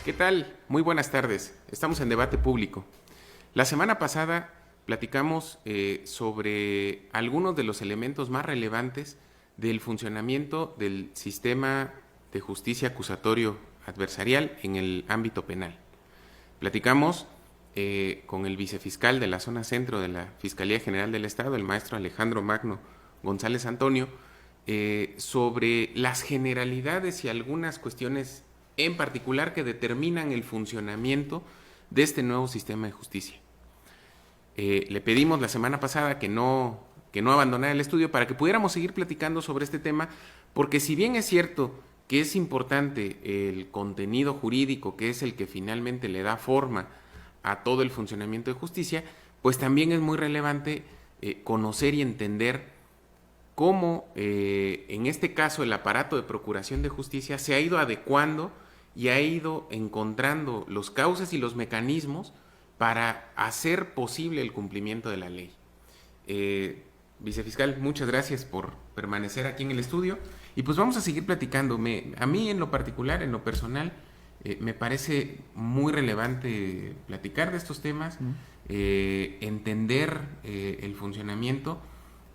¿Qué tal? Muy buenas tardes. Estamos en debate público. La semana pasada platicamos sobre algunos de los elementos más relevantes del funcionamiento del sistema de justicia acusatorio adversarial en el ámbito penal. Platicamos con el vicefiscal de la zona centro de la Fiscalía General del Estado, el maestro Alejandro Magno González Antonio, sobre las generalidades y algunas cuestiones en particular que determinan el funcionamiento de este nuevo sistema de justicia. Le pedimos la semana pasada que no abandonara el estudio para que pudiéramos seguir platicando sobre este tema, porque si bien es cierto que es importante el contenido jurídico, que es el que finalmente le da forma a todo el funcionamiento de justicia, pues también es muy relevante conocer y entender cómo en este caso el aparato de procuración de justicia se ha ido adecuando y ha ido encontrando los cauces y los mecanismos para hacer posible el cumplimiento de la ley. Vicefiscal, muchas gracias por permanecer aquí en el estudio y pues vamos a seguir platicando. A mí en lo particular, en lo personal, me parece muy relevante platicar de estos temas, entender el funcionamiento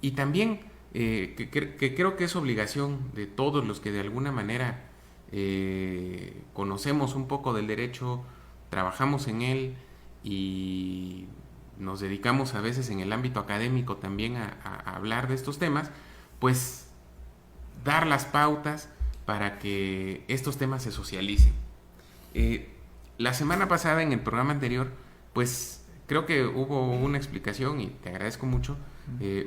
y también que creo que es obligación de todos los que de alguna manera conocemos un poco del derecho, trabajamos en él y nos dedicamos a veces en el ámbito académico también a hablar de estos temas, pues dar las pautas para que estos temas se socialicen. La semana pasada en el programa anterior, pues creo que hubo una explicación, y te agradezco mucho,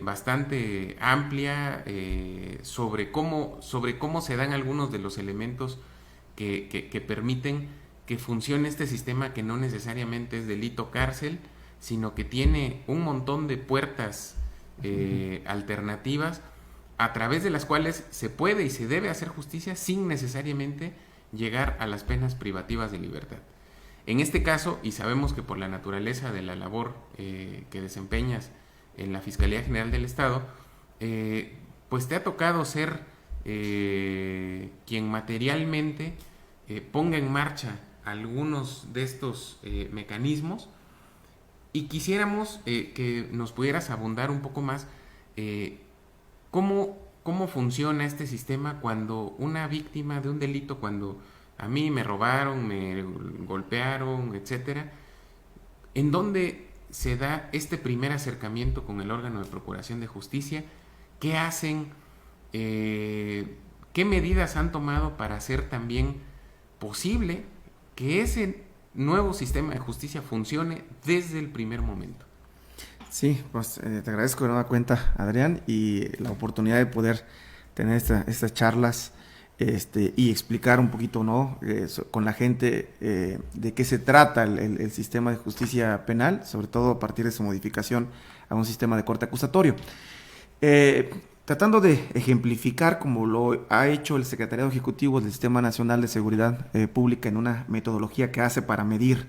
bastante amplia sobre cómo se dan algunos de los elementos que permiten que funcione este sistema, que no necesariamente es delito cárcel, sino que tiene un montón de puertas alternativas a través de las cuales se puede y se debe hacer justicia sin necesariamente llegar a las penas privativas de libertad. En este caso, y sabemos que por la naturaleza de la labor que desempeñas en la Fiscalía General del Estado, pues te ha tocado ser quien materialmente ponga en marcha algunos de estos mecanismos, y quisiéramos que nos pudieras abundar un poco más cómo funciona este sistema cuando una víctima de un delito, cuando a mí me robaron, me golpearon, etcétera, en dónde se da este primer acercamiento con el órgano de procuración de justicia, qué hacen, qué medidas han tomado para hacer también posible que ese nuevo sistema de justicia funcione desde el primer momento. Sí, pues te agradezco de nueva cuenta, Adrián, y la oportunidad de poder tener estas charlas y explicar un poquito, ¿no? Con la gente de qué se trata el sistema de justicia penal, sobre todo a partir de su modificación a un sistema de corte acusatorio. Tratando de ejemplificar, como lo ha hecho el Secretariado Ejecutivo del Sistema Nacional de Seguridad Pública en una metodología que hace para medir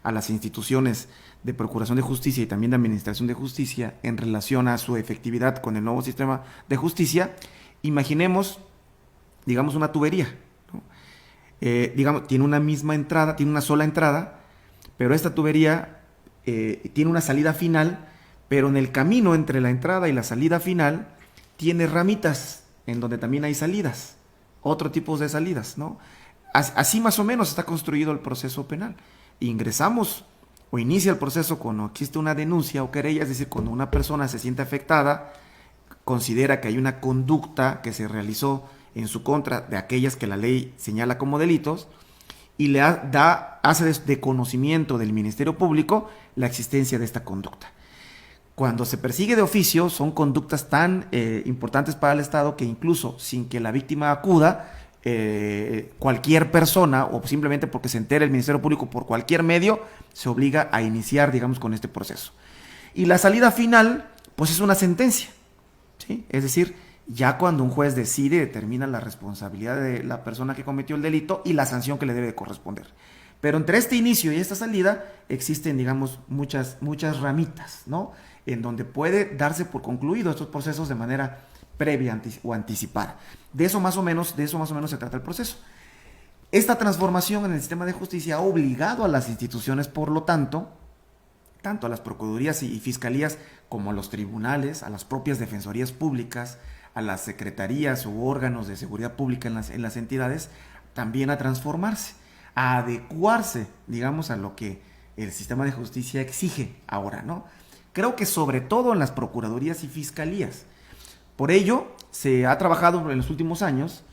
a las instituciones de Procuración de Justicia y también de Administración de Justicia en relación a su efectividad con el nuevo sistema de justicia. Imaginemos, digamos, una tubería, ¿no? Digamos, tiene una misma entrada, tiene una sola entrada, pero esta tubería tiene una salida final, pero en el camino entre la entrada y la salida final tiene ramitas en donde también hay salidas, otro tipo de salidas, ¿no? Así más o menos está construido el proceso penal. Ingresamos o inicia el proceso cuando existe una denuncia o querella, es decir, cuando una persona se siente afectada, considera que hay una conducta que se realizó en su contra de aquellas que la ley señala como delitos, y hace de conocimiento del Ministerio Público la existencia de esta conducta. Cuando se persigue de oficio, son conductas tan importantes para el Estado que incluso sin que la víctima acuda, cualquier persona, o simplemente porque se entere el Ministerio Público por cualquier medio, se obliga a iniciar, digamos, con este proceso. Y la salida final, pues es una sentencia, ¿sí? Es decir, ya cuando un juez decide, determina la responsabilidad de la persona que cometió el delito y la sanción que le debe de corresponder. Pero entre este inicio y esta salida existen, digamos, muchas ramitas, ¿no? En donde puede darse por concluido estos procesos de manera previa o anticipada. De eso más o menos se trata el proceso. Esta transformación en el sistema de justicia ha obligado a las instituciones, por lo tanto, tanto a las procuradurías y fiscalías como a los tribunales, a las propias defensorías públicas, a las secretarías u órganos de seguridad pública en las entidades, también a transformarse, a adecuarse, digamos, a lo que el sistema de justicia exige ahora, ¿no? Creo que sobre todo en las procuradurías y fiscalías. Por ello, se ha trabajado en los últimos años,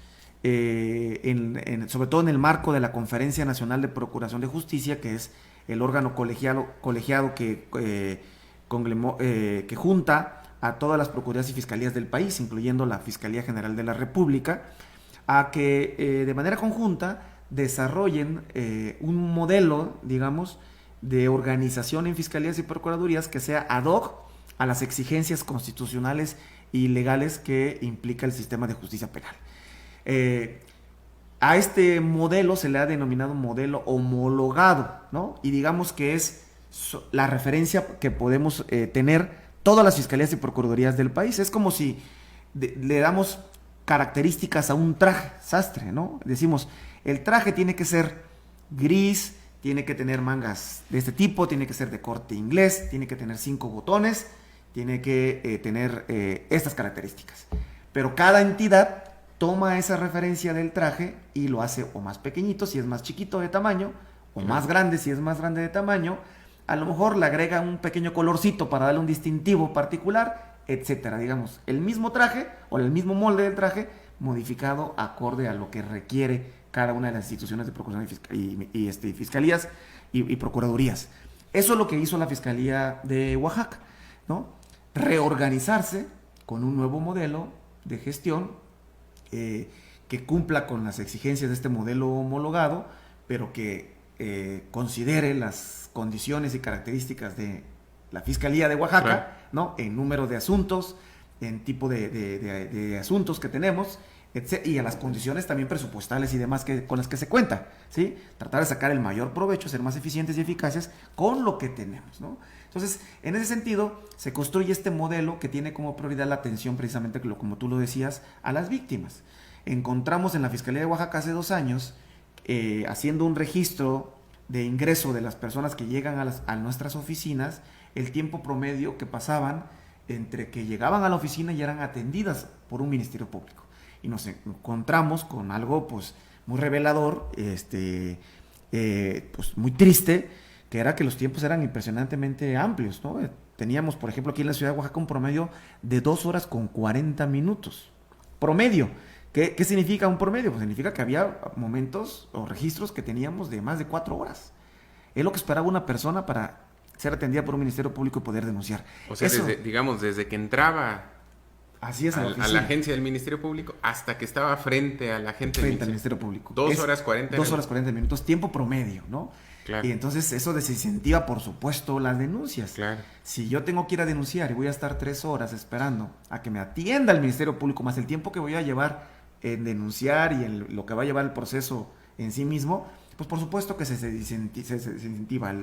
sobre todo en el marco de la Conferencia Nacional de Procuración de Justicia, que es el órgano colegiado que junta a todas las procuradurías y fiscalías del país, incluyendo la Fiscalía General de la República, a que de manera conjunta desarrollen un modelo, digamos, de organización en fiscalías y procuradurías que sea ad hoc a las exigencias constitucionales y legales que implica el sistema de justicia penal. A este modelo se le ha denominado modelo homologado, ¿no? Y digamos que es la referencia que podemos tener todas las fiscalías y procuradurías del país. Es como si le damos características a un traje sastre, ¿no? Decimos, el traje tiene que ser gris, tiene que tener mangas de este tipo, tiene que ser de corte inglés, tiene que tener 5 botones, tiene que tener estas características. Pero cada entidad toma esa referencia del traje y lo hace o más pequeñito si es más chiquito de tamaño, o más grande si es más grande de tamaño. A lo mejor le agrega un pequeño colorcito para darle un distintivo particular, etcétera. Digamos, el mismo traje o el mismo molde del traje modificado acorde a lo que requiere cada una de las instituciones de procuración y fiscalías y procuradurías. Eso es lo que hizo la Fiscalía de Oaxaca, ¿no? Reorganizarse con un nuevo modelo de gestión que cumpla con las exigencias de este modelo homologado, pero que considere las condiciones y características de la Fiscalía de Oaxaca, claro, ¿no? En número de asuntos, en tipo de asuntos que tenemos, y a las condiciones también presupuestales y demás con las que se cuenta, ¿sí? Tratar de sacar el mayor provecho, ser más eficientes y eficaces con lo que tenemos, ¿no? Entonces, en ese sentido, se construye este modelo que tiene como prioridad la atención, precisamente, como tú lo decías, a las víctimas. Encontramos en la Fiscalía de Oaxaca hace 2 años, haciendo un registro de ingreso de las personas que llegan a nuestras oficinas, el tiempo promedio que pasaban entre que llegaban a la oficina y eran atendidas por un ministerio público. Y nos encontramos con algo pues muy revelador, pues muy triste, que era que los tiempos eran impresionantemente amplios, ¿no? Teníamos, por ejemplo, aquí en la ciudad de Oaxaca un promedio de 2 horas con 40 minutos. Promedio. ¿Qué significa un promedio? Pues significa que había momentos o registros que teníamos de más de 4 horas. Es lo que esperaba una persona para ser atendida por un ministerio público y poder denunciar. O sea, desde que entraba así es, a la agencia del Ministerio Público hasta que estaba frente a la gente frente al Ministerio Público. 2 horas 40 minutos. 2 horas 40 minutos, tiempo promedio, ¿no? Claro. Y entonces eso desincentiva, por supuesto, las denuncias. Claro. Si yo tengo que ir a denunciar y voy a estar 3 horas esperando a que me atienda el Ministerio Público, más el tiempo que voy a llevar en denunciar y en lo que va a llevar el proceso en sí mismo, pues por supuesto que se desincentiva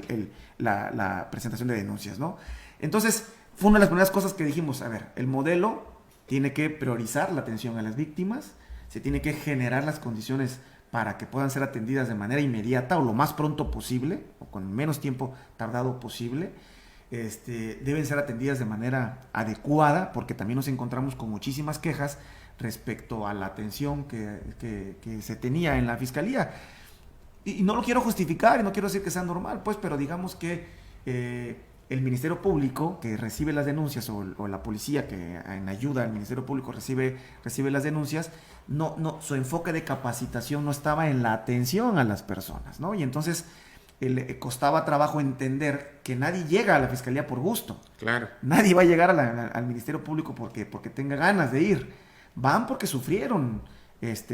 la presentación de denuncias, ¿no? Entonces, fue una de las primeras cosas que dijimos, a ver, el modelo tiene que priorizar la atención a las víctimas, se tiene que generar las condiciones para que puedan ser atendidas de manera inmediata o lo más pronto posible, o con menos tiempo tardado posible. Deben ser atendidas de manera adecuada, porque también nos encontramos con muchísimas quejas respecto a la atención que se tenía en la Fiscalía. Y no lo quiero justificar y no quiero decir que sea normal, pues, pero digamos que el Ministerio Público que recibe las denuncias o la policía que en ayuda al Ministerio Público recibe las denuncias, su enfoque de capacitación no estaba en la atención a las personas, ¿no? Y entonces le costaba trabajo entender que nadie llega a la Fiscalía por gusto. Claro. Nadie va a llegar al Ministerio Público porque tenga ganas de ir. Van porque sufrieron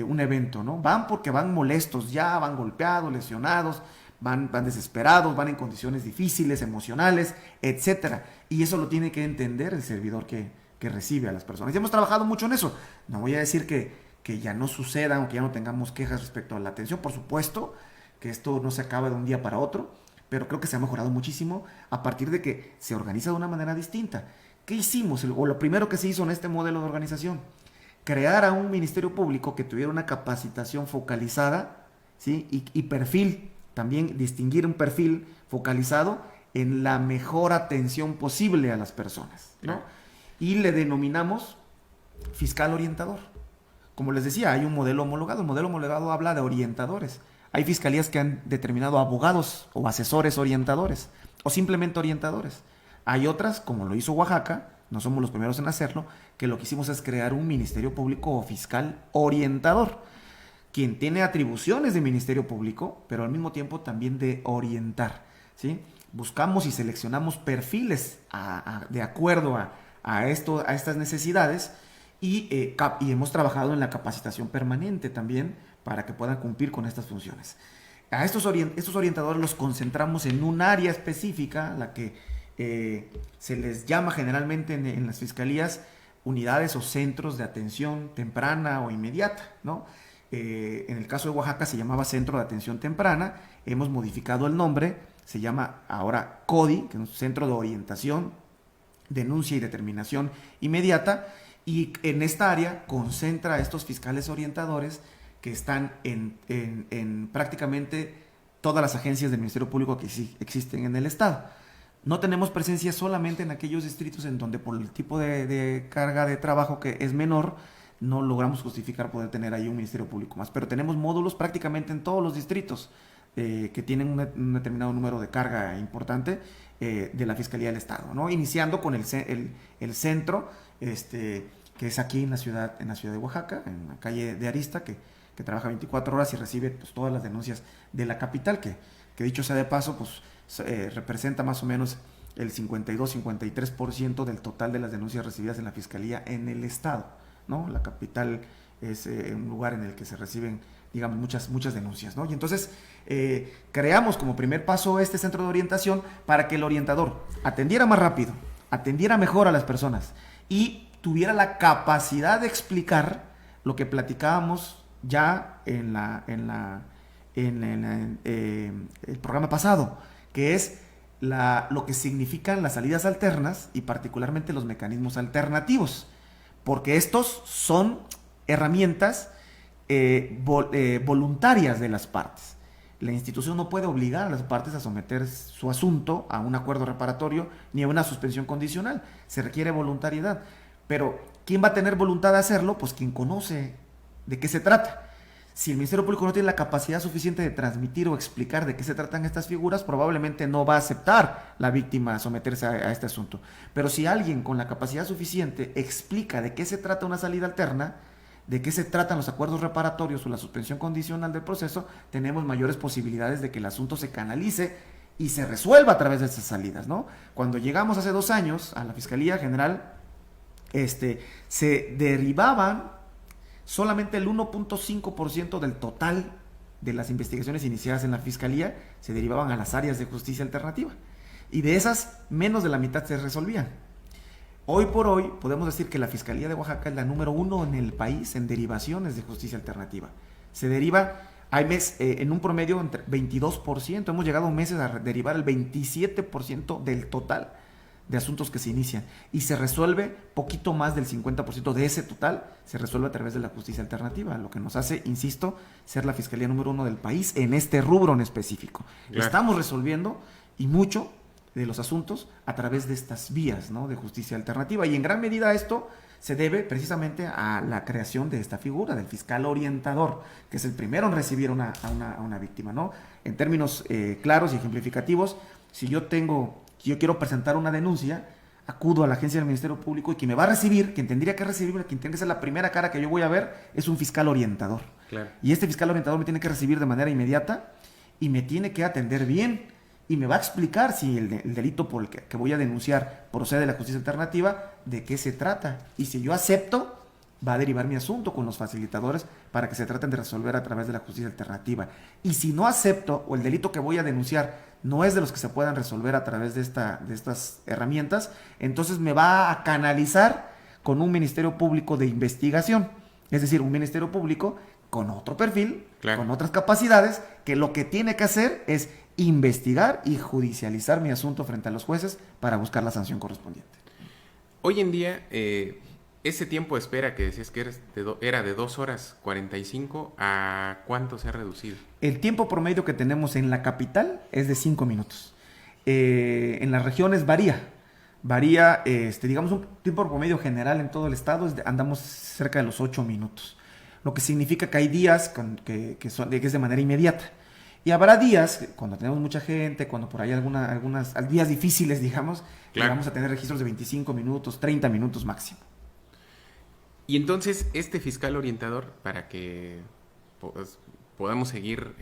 un evento, ¿no? Van porque van molestos ya, van golpeados, lesionados, van desesperados, van en condiciones difíciles, emocionales, etcétera. Y eso lo tiene que entender el servidor que recibe a las personas. Y hemos trabajado mucho en eso. No voy a decir que ya no suceda o que ya no tengamos quejas respecto a la atención. Por supuesto que esto no se acaba de un día para otro, pero creo que se ha mejorado muchísimo a partir de que se organiza de una manera distinta. ¿Qué hicimos? O lo primero que se hizo en este modelo de organización, crear a un Ministerio Público que tuviera una capacitación focalizada ¿sí? Y perfil, también distinguir un perfil focalizado en la mejor atención posible a las personas, ¿no? Y le denominamos fiscal orientador. Como les decía, hay un modelo homologado. El modelo homologado habla de orientadores. Hay fiscalías que han determinado abogados o asesores orientadores o simplemente orientadores. Hay otras, como lo hizo Oaxaca, no somos los primeros en hacerlo, que lo que hicimos es crear un ministerio público o fiscal orientador, quien tiene atribuciones de ministerio público, pero al mismo tiempo también de orientar, ¿sí? Buscamos y seleccionamos perfiles de acuerdo a estas necesidades y hemos trabajado en la capacitación permanente también para que puedan cumplir con estas funciones. A estos orientadores los concentramos en un área específica, la que se les llama generalmente en las fiscalías unidades o centros de atención temprana o inmediata, ¿no? En el caso de Oaxaca se llamaba Centro de Atención Temprana, hemos modificado el nombre, se llama ahora CODI, que es un Centro de Orientación, Denuncia y Determinación Inmediata, y en esta área concentra a estos fiscales orientadores que están en prácticamente todas las agencias del Ministerio Público que existen en el Estado. No tenemos presencia solamente en aquellos distritos en donde por el tipo de carga de trabajo que es menor, no logramos justificar poder tener ahí un Ministerio Público más, pero tenemos módulos prácticamente en todos los distritos que tienen un determinado número de carga importante de la Fiscalía del Estado, ¿no? Iniciando con el centro, que es aquí en la ciudad de Oaxaca, en la calle de Arista, que trabaja 24 horas y recibe pues, todas las denuncias de la capital, que dicho sea de paso, pues representa más o menos el 52-53% del total de las denuncias recibidas en la Fiscalía en el Estado, ¿no? La capital es un lugar en el que se reciben, digamos, muchas denuncias, ¿no? Y entonces creamos como primer paso este centro de orientación para que el orientador atendiera más rápido, atendiera mejor a las personas y tuviera la capacidad de explicar lo que platicábamos ya en el programa pasado, que es lo que significan las salidas alternas y particularmente los mecanismos alternativos, porque estos son herramientas voluntarias de las partes. La institución no puede obligar a las partes a someter su asunto a un acuerdo reparatorio ni a una suspensión condicional. Se requiere voluntariedad. Pero, ¿quién va a tener voluntad de hacerlo? Pues quien conoce de qué se trata. Si el Ministerio Público no tiene la capacidad suficiente de transmitir o explicar de qué se tratan estas figuras, probablemente no va a aceptar la víctima someterse a este asunto. Pero si alguien con la capacidad suficiente explica de qué se trata una salida alterna, de qué se tratan los acuerdos reparatorios o la suspensión condicional del proceso, tenemos mayores posibilidades de que el asunto se canalice y se resuelva a través de esas salidas, ¿no? Cuando llegamos hace 2 años a la Fiscalía General, se derivaban solamente el 1.5% del total de las investigaciones iniciadas en la Fiscalía se derivaban a las áreas de justicia alternativa. Y de esas, menos de la mitad se resolvían. Hoy por hoy, podemos decir que la Fiscalía de Oaxaca es la número 1 en el país en derivaciones de justicia alternativa. Se deriva, en un promedio, entre 22%. Hemos llegado meses a derivar el 27% del total de asuntos que se inician y se resuelve poquito más del 50% de ese total, se resuelve a través de la justicia alternativa, lo que nos hace, insisto, ser la Fiscalía número 1 del país en este rubro en específico. Claro. Estamos resolviendo y mucho de los asuntos a través de estas vías, ¿no?, de justicia alternativa, y en gran medida esto se debe precisamente a la creación de esta figura del fiscal orientador, que es el primero en recibir a una víctima, ¿no? En términos claros y ejemplificativos, si yo quiero presentar una denuncia, acudo a la agencia del Ministerio Público y quien me va a recibir, quien tendría que recibirme, quien tiene que ser la primera cara que yo voy a ver, es un fiscal orientador. Claro. Y este fiscal orientador me tiene que recibir de manera inmediata y me tiene que atender bien y me va a explicar si el delito por el que voy a denunciar procede de la justicia alternativa, de qué se trata. Y si yo acepto, va a derivar mi asunto con los facilitadores para que se traten de resolver a través de la justicia alternativa. Y si no acepto o el delito que voy a denunciar no es de los que se puedan resolver a través de estas herramientas, entonces me va a canalizar con un Ministerio Público de investigación. Es decir, un Ministerio Público con otro perfil, claro, con otras capacidades, que lo que tiene que hacer es investigar y judicializar mi asunto frente a los jueces para buscar la sanción correspondiente. Hoy en día ese tiempo de espera que decías que era de 2 horas 45, ¿a cuánto se ha reducido? El tiempo promedio que tenemos en la capital es de 5 minutos. En las regiones varía, digamos, un tiempo promedio general en todo el estado, andamos cerca de los 8 minutos. Lo que significa que hay días que es de manera inmediata. Y habrá días, cuando tenemos mucha gente, cuando por ahí algunas días difíciles, digamos, Claro. vamos a tener registros de 25 minutos, 30 minutos máximo. Y entonces este fiscal orientador, para que pues, podamos seguir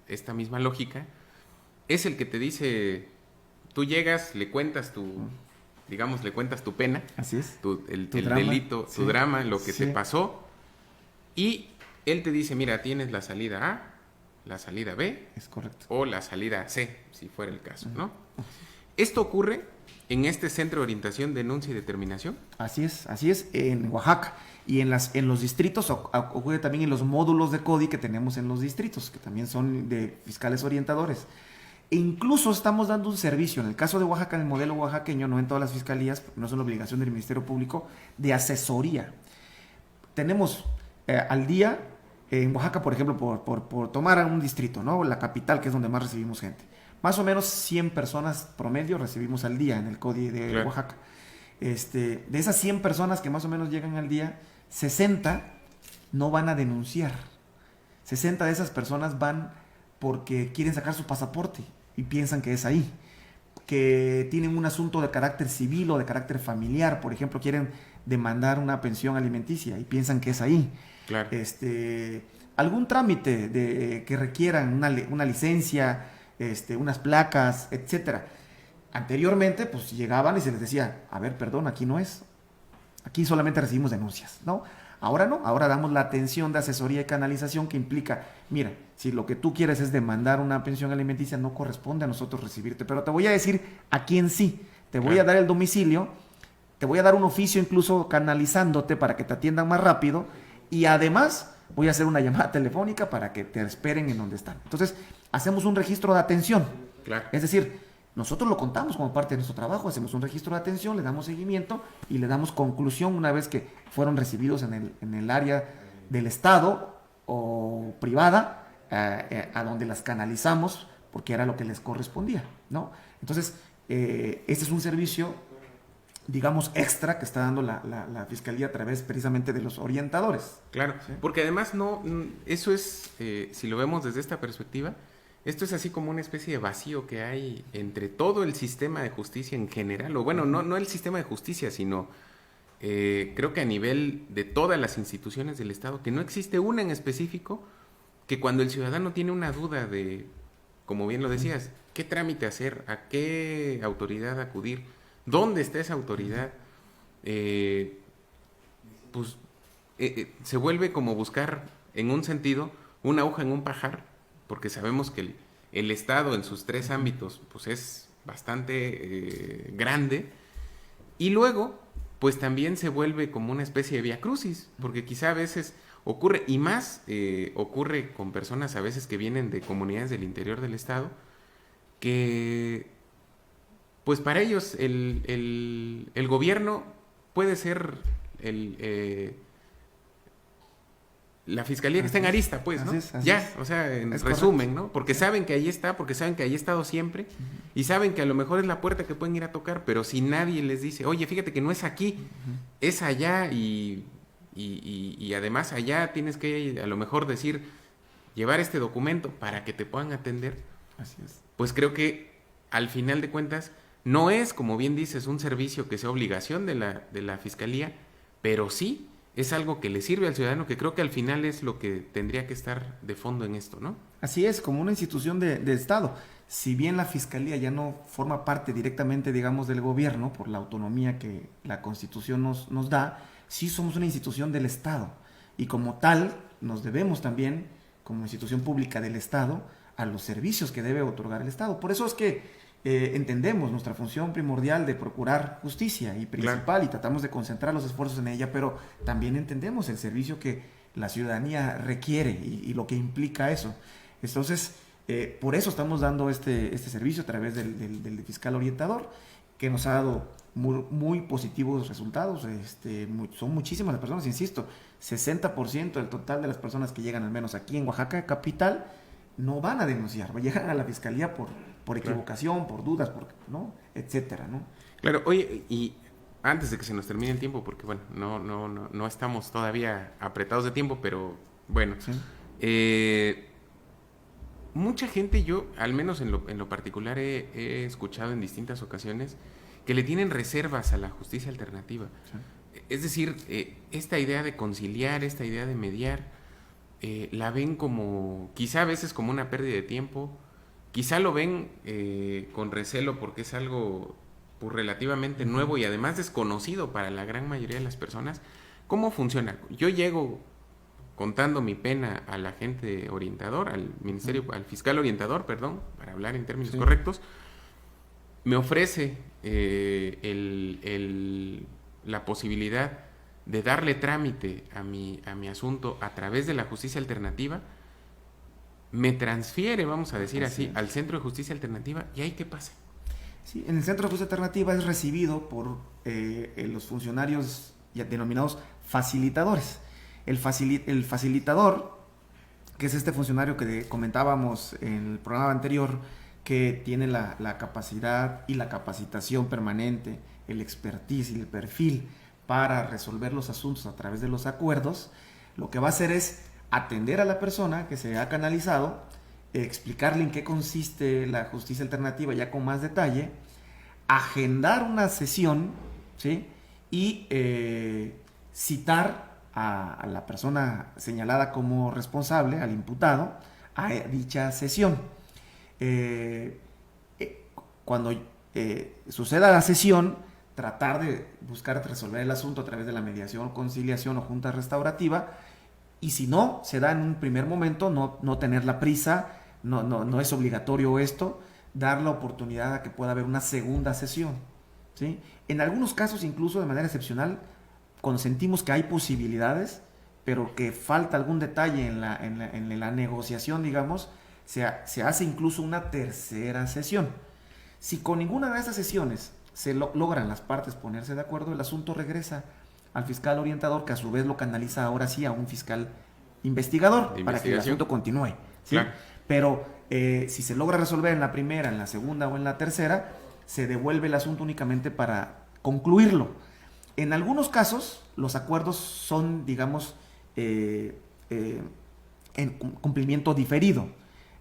esta misma lógica, es el que te dice, tú llegas, le cuentas le cuentas tu pena, Así es. el drama, delito, sí, tu drama, lo que sí. te pasó, y él te dice, mira, tienes la salida A, la salida B, Es correcto. o la salida C, si fuera el caso, ¿no? Esto ocurre en este Centro de Orientación, Denuncia y Determinación. Así es, en Oaxaca. Y en los distritos ocurre también en los módulos de CODI que tenemos en los distritos, que también son de fiscales orientadores. E incluso estamos dando un servicio, en el caso de Oaxaca, en el modelo oaxaqueño, no en todas las fiscalías, no es una obligación del Ministerio Público, de asesoría. Tenemos al día, en Oaxaca, por ejemplo, por tomar un distrito, ¿no? La capital, que es donde más recibimos gente. Más o menos 100 personas promedio recibimos al día en el CODI de Claro. Oaxaca. De esas 100 personas que más o menos llegan al día, 60 no van a denunciar. 60 de esas personas van porque quieren sacar su pasaporte y piensan que es ahí. Que tienen un asunto de carácter civil o de carácter familiar, por ejemplo, quieren demandar una pensión alimenticia y piensan que es ahí. Claro. Algún trámite que requieran una licencia, unas placas, etcétera. Anteriormente, pues llegaban y se les decía, a ver, perdón, aquí no es. Aquí solamente recibimos denuncias, ¿no? Ahora no, ahora damos la atención de asesoría y canalización que implica, mira, si lo que tú quieres es demandar una pensión alimenticia, no corresponde a nosotros recibirte, pero te voy a decir a quién sí. Te voy a dar el domicilio, te voy a dar un oficio incluso canalizándote para que te atiendan más rápido y además voy a hacer una llamada telefónica para que te esperen en donde están. Entonces, hacemos un registro de atención. Claro. Es decir, nosotros lo contamos como parte de nuestro trabajo, hacemos un registro de atención, le damos seguimiento y le damos conclusión una vez que fueron recibidos en el área del Estado o privada, a donde las canalizamos porque era lo que les correspondía, ¿no? Entonces, este es un servicio, digamos, extra que está dando la Fiscalía a través precisamente de los orientadores. Claro, ¿Sí? porque además eso es, si lo vemos desde esta perspectiva, esto es así como una especie de vacío que hay entre todo el sistema de justicia en general, o bueno, no el sistema de justicia, sino creo que a nivel de todas las instituciones del Estado, que no existe una en específico que cuando el ciudadano tiene una duda de, como bien lo decías, qué trámite hacer, a qué autoridad acudir, dónde está esa autoridad, pues se vuelve como buscar en un sentido una aguja en un pajar, porque sabemos que el Estado en sus 3 ámbitos pues es bastante grande, y luego pues también se vuelve como una especie de vía crucis, porque quizá a veces ocurre, y más ocurre con personas a veces que vienen de comunidades del interior del Estado, que pues para ellos el gobierno puede ser la fiscalía que está en Arista, pues, ¿no? Así es. O sea, en Es resumen, correcto. ¿no? Porque saben que ahí está, porque saben que ahí ha estado siempre, y saben que a lo mejor es la puerta que pueden ir a tocar, pero si nadie les dice, oye, fíjate que no es aquí, es allá, y además allá tienes que a lo mejor decir, llevar este documento para que te puedan atender. Así es. Pues creo que al final de cuentas no es, como bien dices, un servicio que sea obligación de la Fiscalía, pero sí es algo que le sirve al ciudadano, que creo que al final es lo que tendría que estar de fondo en esto, ¿no? Así es, como una institución de Estado. Si bien la Fiscalía ya no forma parte directamente, digamos, del gobierno, por la autonomía que la Constitución nos da, sí somos una institución del Estado. Y como tal, nos debemos también, como institución pública del Estado, a los servicios que debe otorgar el Estado. Por eso es que entendemos nuestra función primordial de procurar justicia y principal, claro, y tratamos de concentrar los esfuerzos en ella, pero también entendemos el servicio que la ciudadanía requiere y lo que implica eso. Entonces, por eso estamos dando este servicio a través del fiscal orientador, que nos ha dado muy positivos resultados. Son muchísimas las personas, insisto, 60% del total de las personas que llegan, al menos aquí en Oaxaca capital, no van a denunciar, llegan a la fiscalía por equivocación, por dudas, ¿no? Etcétera, ¿no? Claro, oye, y antes de que se nos termine el tiempo, porque bueno, no estamos todavía apretados de tiempo, pero bueno, sí. Mucha gente, yo al menos en lo particular he escuchado en distintas ocasiones que le tienen reservas a la justicia alternativa. Sí. Es decir, esta idea de conciliar, esta idea de mediar, la ven como, quizá a veces como una pérdida de tiempo, quizá lo ven con recelo porque es algo pues, relativamente nuevo y además desconocido para la gran mayoría de las personas. ¿Cómo funciona? Yo llego contando mi pena al agente orientador, al ministerio, al fiscal orientador, perdón, para hablar en términos correctos, me ofrece la posibilidad de darle trámite a mi asunto a través de la justicia alternativa, me transfiere, vamos a decir así, al Centro de Justicia Alternativa, ¿y ahí qué pasa? Sí, en el Centro de Justicia Alternativa es recibido por los funcionarios denominados facilitadores. El facilitador, que es este funcionario que comentábamos en el programa anterior, que tiene la capacidad y la capacitación permanente, el expertise y el perfil para resolver los asuntos a través de los acuerdos, lo que va a hacer es atender a la persona que se ha canalizado, explicarle en qué consiste la justicia alternativa ya con más detalle, agendar una sesión, ¿sí? Y citar a la persona señalada como responsable, al imputado, a dicha sesión. Cuando suceda la sesión, tratar de buscar resolver el asunto a través de la mediación, conciliación o junta restaurativa, y si no se da en un primer momento, no tener la prisa, no es obligatorio esto, dar la oportunidad a que pueda haber una segunda sesión, ¿sí? En algunos casos, incluso de manera excepcional, cuando sentimos que hay posibilidades, pero que falta algún detalle en la negociación, digamos, se hace incluso una tercera sesión. Si con ninguna de esas sesiones se logran las partes ponerse de acuerdo, el asunto regresa al fiscal orientador, que a su vez lo canaliza ahora sí a un fiscal investigador para que el asunto continúe, ¿sí? Claro. Pero si se logra resolver en la primera, en la segunda o en la tercera, se devuelve el asunto únicamente para concluirlo. En algunos casos, los acuerdos son, digamos, en cumplimiento diferido.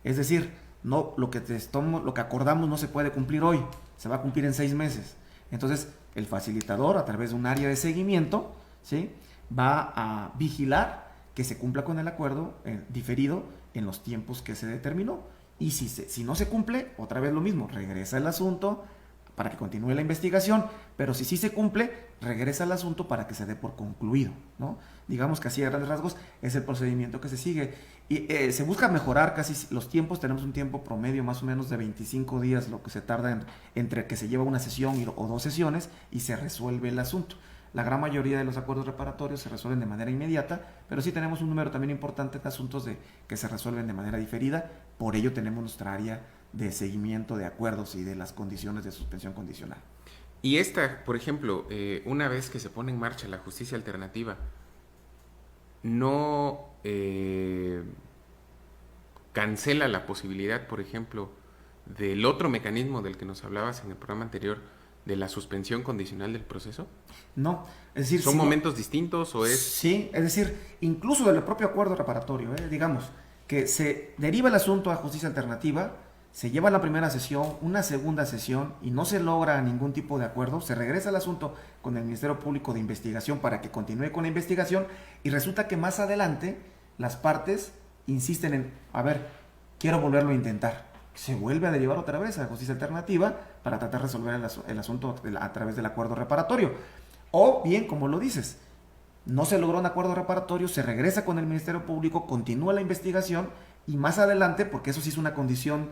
Es decir, lo que acordamos no se puede cumplir hoy, se va a cumplir en 6 meses. Entonces, el facilitador, a través de un área de seguimiento, ¿sí?, va a vigilar que se cumpla con el acuerdo diferido en los tiempos que se determinó. Y si no se cumple, otra vez lo mismo, regresa el asunto para que continúe la investigación, pero si sí se cumple, regresa el asunto para que se dé por concluido, ¿no? Digamos que así a grandes rasgos es el procedimiento que se sigue. Y se busca mejorar casi los tiempos. Tenemos un tiempo promedio más o menos de 25 días, lo que se tarda entre que se lleva una sesión o 2 sesiones y se resuelve el asunto. La gran mayoría de los acuerdos reparatorios se resuelven de manera inmediata, pero sí tenemos un número también importante de asuntos que se resuelven de manera diferida. Por ello tenemos nuestra área de seguimiento de acuerdos y de las condiciones de suspensión condicional. Y esta, por ejemplo, una vez que se pone en marcha la justicia alternativa, no cancela la posibilidad, por ejemplo, del otro mecanismo del que nos hablabas en el programa anterior, de la suspensión condicional del proceso. No, es decir... ¿Son momentos distintos o es...? Sí, es decir, incluso del propio acuerdo reparatorio, digamos, que se deriva el asunto a justicia alternativa, se lleva la primera sesión, una segunda sesión y no se logra ningún tipo de acuerdo, se regresa el asunto con el Ministerio Público de Investigación para que continúe con la investigación y resulta que más adelante las partes insisten en, a ver, quiero volverlo a intentar. Se vuelve a derivar otra vez a la justicia alternativa para tratar de resolver el asunto a través del acuerdo reparatorio. O bien, como lo dices, no se logró un acuerdo reparatorio, se regresa con el Ministerio Público, continúa la investigación y más adelante, porque eso sí es una condición,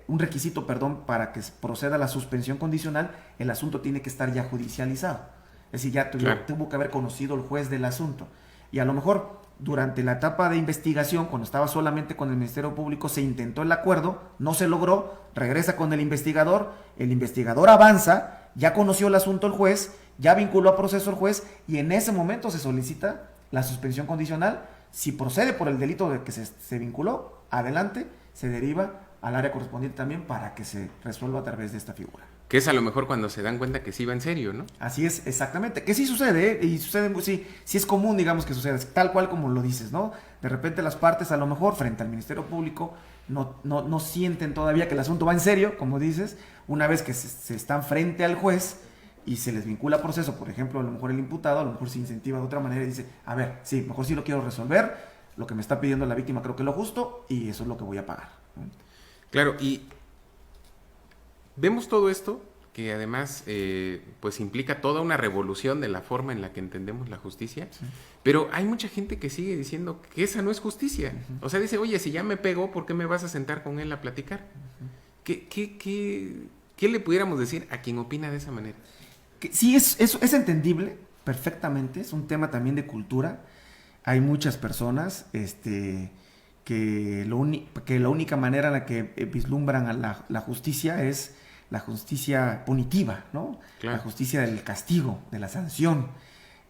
un requisito, para que proceda la suspensión condicional, el asunto tiene que estar ya judicializado. Es decir, ya tuvo que haber conocido el juez del asunto. Y a lo mejor durante la etapa de investigación, cuando estaba solamente con el Ministerio Público, se intentó el acuerdo, no se logró, regresa con el investigador avanza ya conoció el asunto el juez, ya vinculó a proceso el juez y en ese momento se solicita la suspensión condicional. Si procede por el delito de que se vinculó, adelante, se deriva al área correspondiente también para que se resuelva a través de esta figura. Que es a lo mejor cuando se dan cuenta que sí va en serio, ¿no? Así es, exactamente. Que sí sucede, ¿eh? Y sucede, sí es común, digamos, que suceda, tal cual como lo dices, ¿no? De repente las partes, a lo mejor, frente al Ministerio Público, no sienten todavía que el asunto va en serio, como dices. Una vez que se están frente al juez y se les vincula a proceso, por ejemplo, a lo mejor el imputado, a lo mejor se incentiva de otra manera y dice, a ver, sí, mejor sí lo quiero resolver, lo que me está pidiendo la víctima creo que es lo justo y eso es lo que voy a pagar, ¿no? Claro, y vemos todo esto que además pues implica toda una revolución de la forma en la que entendemos la justicia, sí. Pero hay mucha gente que sigue diciendo que esa no es justicia. Uh-huh. O sea, dice, oye, si ya me pegó, ¿por qué me vas a sentar con él a platicar? Uh-huh. ¿Qué le pudiéramos decir a quien opina de esa manera? Que sí, es entendible perfectamente, es un tema también de cultura. Hay muchas personas que la única manera en la que vislumbran a la justicia es la justicia punitiva, ¿no? Claro. La justicia del castigo, de la sanción.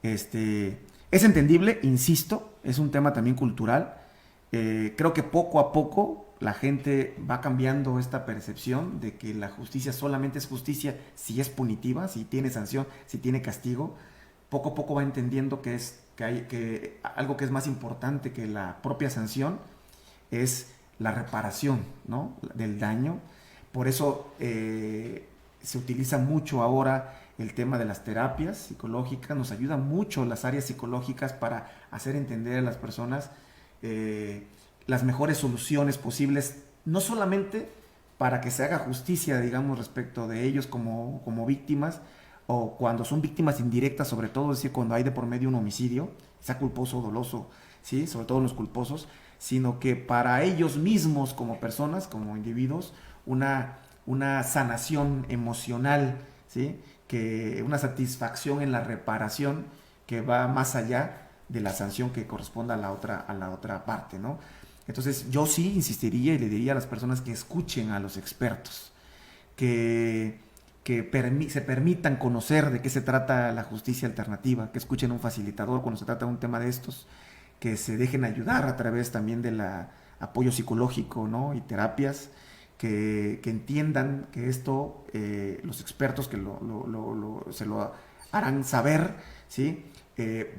Es entendible, insisto, es un tema también cultural. Creo que poco a poco la gente va cambiando esta percepción de que la justicia solamente es justicia si es punitiva, si tiene sanción, si tiene castigo. Poco a poco va entendiendo que algo que es más importante que la propia sanción es la reparación, ¿no? Del daño. Por eso se utiliza mucho ahora el tema de las terapias psicológicas, nos ayuda mucho las áreas psicológicas para hacer entender a las personas las mejores soluciones posibles, no solamente para que se haga justicia, digamos, respecto de ellos como víctimas, o cuando son víctimas indirectas, sobre todo, es decir, cuando hay de por medio un homicidio, sea culposo o doloso, ¿sí? Sobre todo los culposos, sino que para ellos mismos como personas, como individuos, una sanación emocional, ¿sí? Una satisfacción en la reparación que va más allá de la sanción que corresponda a la otra parte, ¿no? Entonces yo sí insistiría y le diría a las personas que escuchen a los expertos, que se permitan conocer de qué se trata la justicia alternativa, que escuchen a un facilitador cuando se trata de un tema de estos, que se dejen ayudar a través también del apoyo psicológico, ¿no? Y terapias, que entiendan que esto, los expertos que se lo harán saber, ¿sí?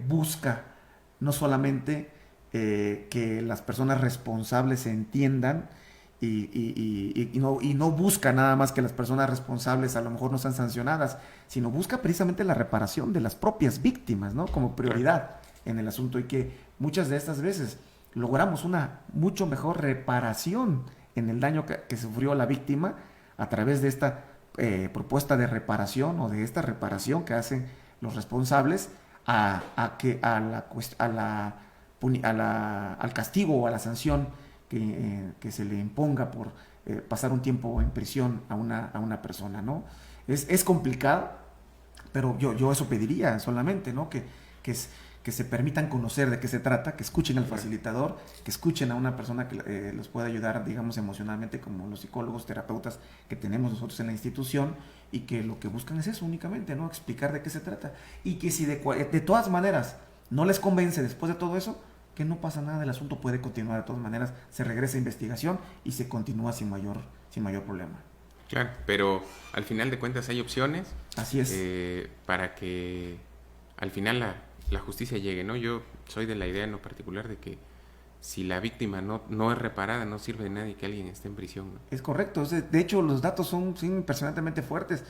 Busca no solamente que las personas responsables se entiendan y no busca nada más que las personas responsables a lo mejor no sean sancionadas, sino busca precisamente la reparación de las propias víctimas, ¿no? Como prioridad en el asunto, y que muchas de estas veces logramos una mucho mejor reparación en el daño que sufrió la víctima a través de esta propuesta de reparación o de esta reparación que hacen los responsables al castigo o a la sanción que se le imponga por pasar un tiempo en prisión a una persona, ¿no? Es complicado, pero yo eso pediría solamente, ¿no? Que se permitan conocer de qué se trata, que escuchen al facilitador, que escuchen a una persona que los pueda ayudar, digamos, emocionalmente, como los psicólogos, terapeutas que tenemos nosotros en la institución, y que lo que buscan es eso únicamente, ¿no? Explicar de qué se trata. Y que si de todas maneras no les convence después de todo eso, que no pasa nada, el asunto puede continuar de todas maneras, se regresa a investigación y se continúa sin mayor problema. Claro, pero al final de cuentas hay opciones. Así es. Para que al final la justicia llegue, ¿no? Yo soy de la idea en lo particular de que si la víctima no es reparada, no sirve de nada que alguien esté en prisión, ¿no? Es correcto. De hecho, los datos son impresionantemente fuertes.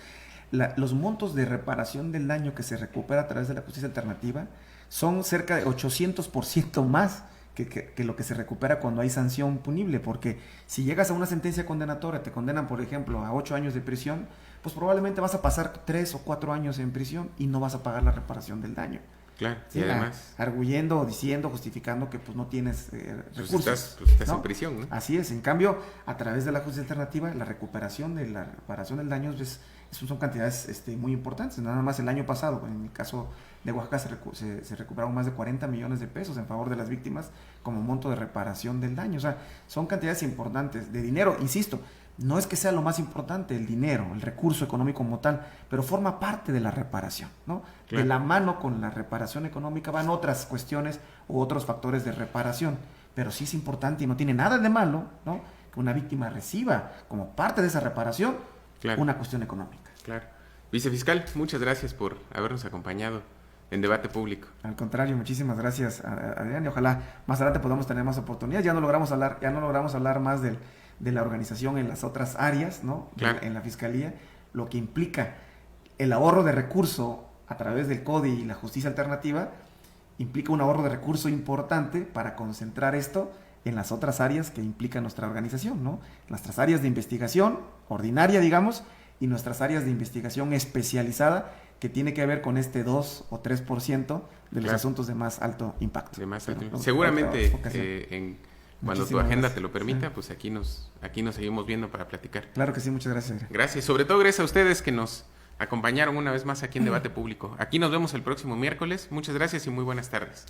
Los montos de reparación del daño que se recupera a través de la justicia alternativa son cerca de 800% más que lo que se recupera cuando hay sanción punible, porque si llegas a una sentencia condenatoria, te condenan, por ejemplo, a 8 años de prisión, pues probablemente vas a pasar 3 o 4 años en prisión y no vas a pagar la reparación del daño. Claro, ¿Sí? Y además arguyendo, diciendo, justificando que pues no tienes recursos. Estás ¿no? en prisión, ¿no? Así es. En cambio, a través de la justicia alternativa, la reparación del daño son cantidades muy importantes. Nada más el año pasado, en el caso de Oaxaca, se recuperaron más de 40 millones de pesos en favor de las víctimas como monto de reparación del daño. O sea, son cantidades importantes de dinero, insisto, no es que sea lo más importante el dinero, el recurso económico como tal, pero forma parte de la reparación, ¿no? Claro. De la mano con la reparación económica van otras cuestiones u otros factores de reparación, pero sí es importante y no tiene nada de malo, ¿no?, que una víctima reciba como parte de esa reparación, claro, una cuestión económica. Claro. Vicefiscal, muchas gracias por habernos acompañado en Debate Público. Al contrario, muchísimas gracias, Adrián, y ojalá más adelante podamos tener más oportunidades. Ya no logramos hablar más de la organización en las otras áreas, ¿no? Claro. En la Fiscalía, lo que implica el ahorro de recurso a través del CODI y la justicia alternativa, implica un ahorro de recurso importante para concentrar esto en las otras áreas que implica nuestra organización, ¿no? Nuestras áreas de investigación ordinaria, digamos, y nuestras áreas de investigación especializada, que tiene que ver con este 2 o 3% de los asuntos de más alto impacto. De más alto impacto. Seguramente, cuando tu agenda te lo permita, sí, pues aquí nos seguimos viendo para platicar. Claro que sí, muchas gracias. Gracias, sobre todo gracias a ustedes que nos acompañaron una vez más aquí en Debate Público. Aquí nos vemos el próximo miércoles. Muchas gracias y muy buenas tardes.